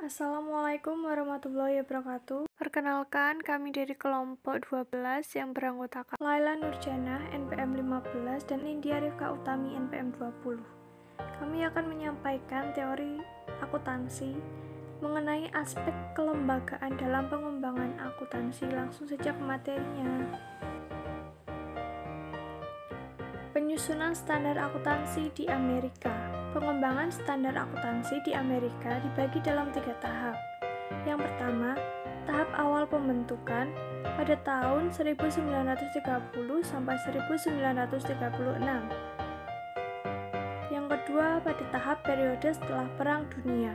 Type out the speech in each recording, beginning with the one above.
Assalamualaikum warahmatullahi wabarakatuh. Perkenalkan, kami dari kelompok 12 yang beranggotakan Laila Nurjana, NPM 15, dan India Rifka Utami, NPM 20. Kami akan menyampaikan teori akuntansi mengenai aspek kelembagaan dalam pengembangan akuntansi. Langsung saja ke materinya. Penyusunan standar akuntansi di Amerika. Pengembangan standar akuntansi di Amerika dibagi dalam 3 tahap. Yang pertama, tahap awal pembentukan pada tahun 1930 sampai 1936. Yang kedua, pada tahap periode setelah Perang Dunia,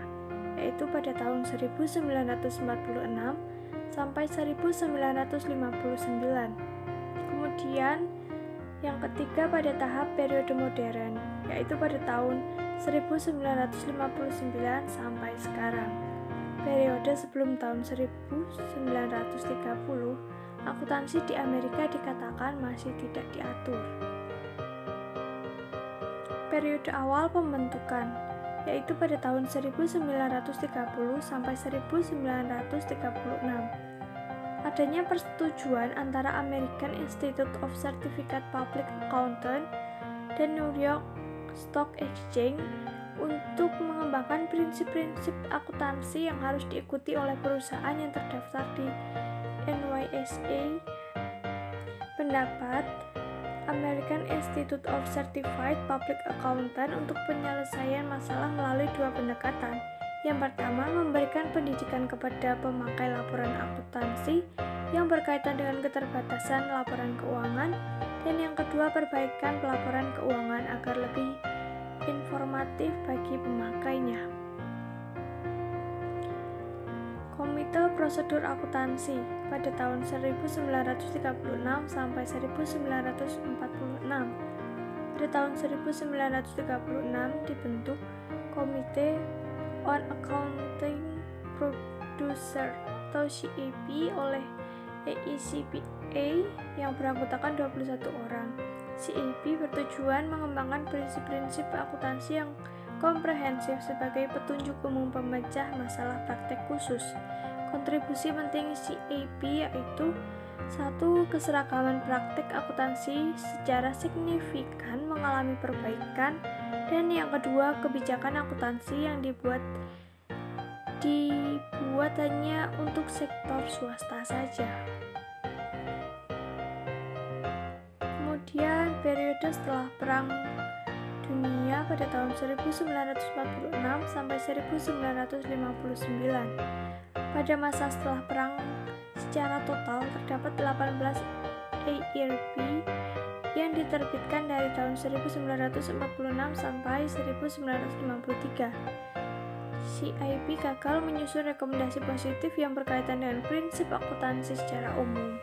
yaitu pada tahun 1946 sampai 1959. Kemudian, yang ketiga pada tahap periode modern, yaitu pada tahun 1959 sampai sekarang. Periode sebelum tahun 1930, akuntansi di Amerika dikatakan masih tidak diatur. Periode awal pembentukan, yaitu pada tahun 1930 sampai 1936. Adanya persetujuan antara American Institute of Certified Public Accountant dan New York Stock Exchange untuk mengembangkan prinsip-prinsip akuntansi yang harus diikuti oleh perusahaan yang terdaftar di NYSE. Pendapat American Institute of Certified Public Accountant untuk penyelesaian masalah melalui 2 pendekatan. Yang pertama, memberikan pendidikan kepada pemakai laporan akuntansi yang berkaitan dengan keterbatasan laporan keuangan, dan yang kedua, perbaikan pelaporan keuangan agar lebih informatif bagi pemakainya. Komite Prosedur Akuntansi pada tahun 1936 sampai 1946. Pada tahun 1936 dibentuk Komite on Accounting Producer atau CAP oleh AECPA yang beranggotakan 21 orang. CAP bertujuan mengembangkan prinsip-prinsip akuntansi yang komprehensif sebagai petunjuk umum pemecah masalah praktek khusus. Kontribusi penting CAP yaitu 1. Keseragaman praktek akuntansi secara signifikan mengalami perbaikan, dan yang kedua, kebijakan akuntansi yang dibuat hanya untuk sektor swasta saja. Kemudian periode setelah Perang Dunia pada tahun 1946 sampai 1959. Pada masa setelah perang secara total terdapat 18 AIRB yang diterbitkan dari tahun 1946 sampai 1953. CIP gagal menyusun rekomendasi positif yang berkaitan dengan prinsip akuntansi secara umum.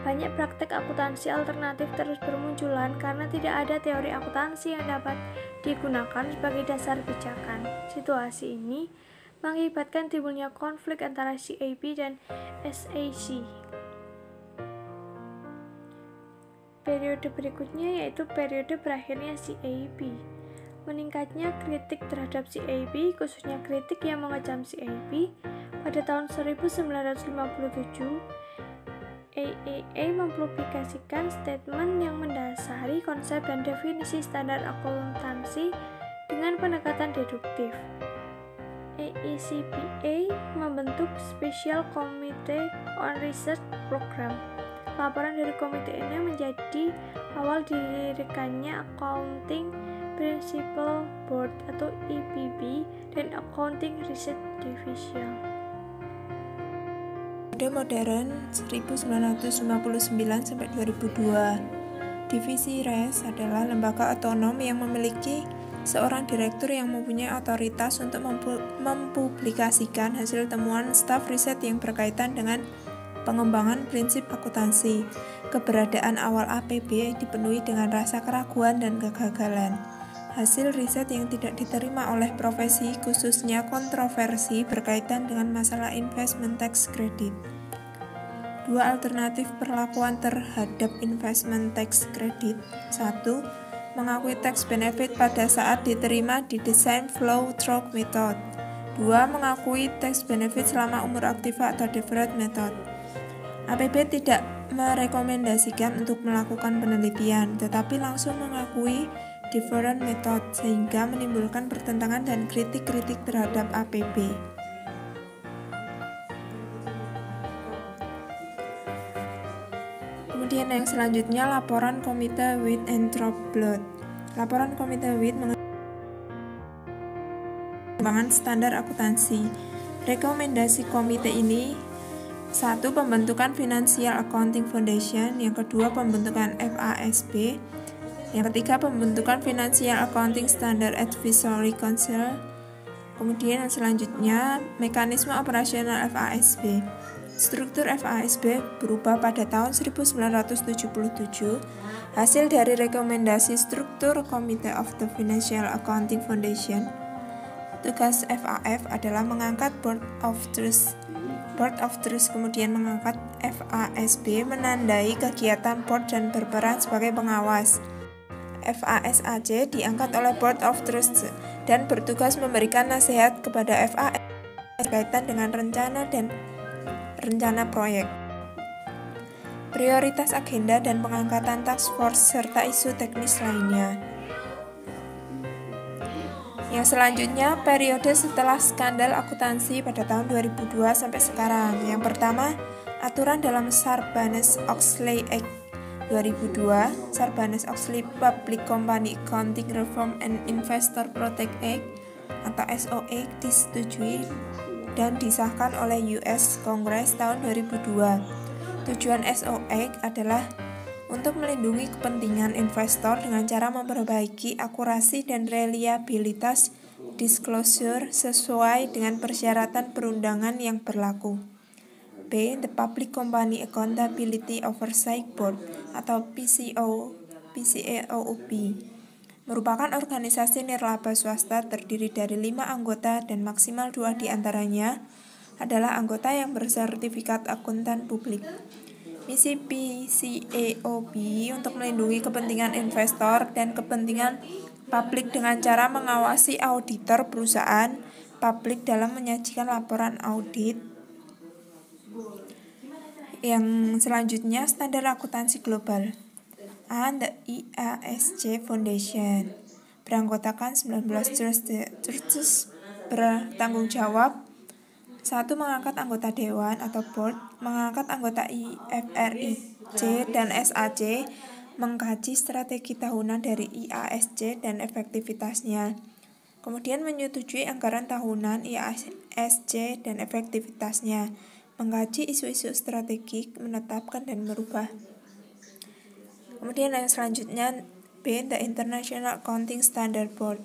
Banyak praktek akuntansi alternatif terus bermunculan karena tidak ada teori akuntansi yang dapat digunakan sebagai dasar pijakan. Situasi ini mengakibatkan timbulnya konflik antara CIP dan SAC. Periode berikutnya yaitu periode berakhirnya CIP. Meningkatnya kritik terhadap CIP, khususnya kritik yang mengecam CIP. Pada tahun 1957, AAA mempublikasikan statement yang mendasari konsep dan definisi standar akuntansi dengan pendekatan deduktif. AECPA membentuk Special Committee on Research Program. Laporan dari komite ini menjadi awal didirikannya Accounting Principles Board atau EPB dan Accounting Research Division. Pada modern 1959 sampai 2002, Divisi RES adalah lembaga otonom yang memiliki seorang direktur yang mempunyai otoritas untuk mempublikasikan hasil temuan staf riset yang berkaitan dengan pengembangan prinsip akuntansi. Keberadaan awal APB dipenuhi dengan rasa keraguan dan kegagalan. Hasil riset yang tidak diterima oleh profesi, khususnya kontroversi berkaitan dengan masalah investment tax credit. 2 alternatif perlakuan terhadap investment tax credit. 1. Mengakui tax benefit pada saat diterima di desain flow through method. 2. Mengakui tax benefit selama umur aktiva atau deferred method. APB tidak merekomendasikan untuk melakukan penelitian, tetapi langsung mengakui deferred method sehingga menimbulkan pertentangan dan kritik-kritik terhadap APB. Kemudian yang selanjutnya laporan Komite White and Troublet. Laporan Komite White pengembangan standar akuntansi. Rekomendasi komite ini: 1. Pembentukan Financial Accounting Foundation. Yang kedua, pembentukan FASB. Yang ketiga, pembentukan Financial Accounting Standard Advisory Council. Kemudian yang selanjutnya, mekanisme operasional FASB. Struktur FASB berubah pada tahun 1977 hasil dari rekomendasi struktur Committee of the Financial Accounting Foundation. Tugas FAF adalah mengangkat Board of Trustees kemudian mengangkat FASB, menandai kegiatan board dan berperan sebagai pengawas. FASAC diangkat oleh Board of Trustees dan bertugas memberikan nasihat kepada FAS berkaitan dengan rencana proyek, prioritas agenda dan pengangkatan task force serta isu teknis lainnya. Yang selanjutnya, periode setelah skandal akuntansi pada tahun 2002 sampai sekarang. Yang pertama, aturan dalam Sarbanes-Oxley Act 2002, Sarbanes-Oxley Public Company Accounting Reform and Investor Protect Act atau SOA disetujui dan disahkan oleh US Congress tahun 2002. Tujuan SOA adalah untuk melindungi kepentingan investor dengan cara memperbaiki akurasi dan reliabilitas disclosure sesuai dengan persyaratan perundangan yang berlaku. B. The Public Company Accountability Oversight Board atau PCAOB merupakan organisasi nirlaba swasta terdiri dari 5 anggota dan maksimal 2 diantaranya adalah anggota yang bersertifikat akuntan publik. Misi PCAOB untuk melindungi kepentingan investor dan kepentingan publik dengan cara mengawasi auditor perusahaan publik dalam menyajikan laporan audit. Yang selanjutnya, standar akuntansi global. A. The IASC Foundation beranggotakan 19 trustees bertanggung jawab. 1. Mengangkat anggota dewan atau board, mengangkat anggota IFRIC dan SAC, mengkaji strategi tahunan dari IASC dan efektivitasnya. Kemudian menyetujui anggaran tahunan IASC dan efektivitasnya, mengkaji isu-isu strategik, menetapkan dan merubah. Kemudian yang selanjutnya, B. The International Accounting Standard Board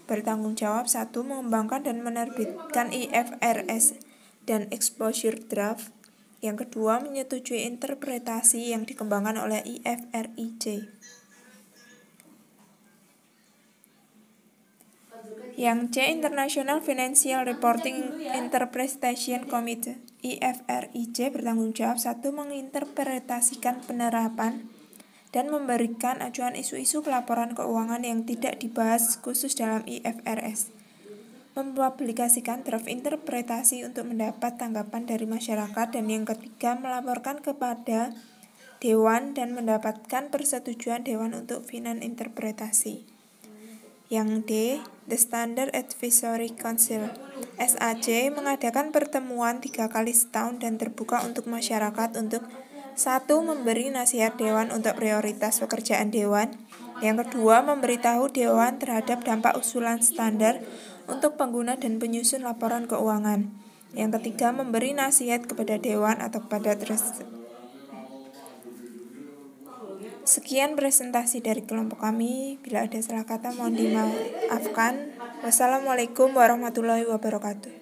bertanggung jawab 1. Mengembangkan dan menerbitkan IFRS dan Exposure Draft. Yang kedua, menyetujui interpretasi yang dikembangkan oleh IFRIC. Yang C. International Financial Reporting Interpretation Committee IFRIC bertanggung jawab 1. Menginterpretasikan penerapan dan memberikan acuan isu-isu pelaporan keuangan yang tidak dibahas khusus dalam IFRS, mempublikasikan draft interpretasi untuk mendapat tanggapan dari masyarakat, dan yang ketiga, melaporkan kepada Dewan dan mendapatkan persetujuan Dewan untuk finan interpretasi. Yang D. The Standard Advisory Council SAC mengadakan pertemuan 3 kali setahun dan terbuka untuk masyarakat untuk 1. Memberi nasihat Dewan untuk prioritas pekerjaan Dewan. Yang kedua, memberitahu Dewan terhadap dampak usulan standar untuk pengguna dan penyusun laporan keuangan. Yang ketiga, memberi nasihat kepada Dewan atau kepada trust. Sekian presentasi dari kelompok kami. Bila ada salah kata mohon dimaafkan. Wassalamualaikum warahmatullahi wabarakatuh.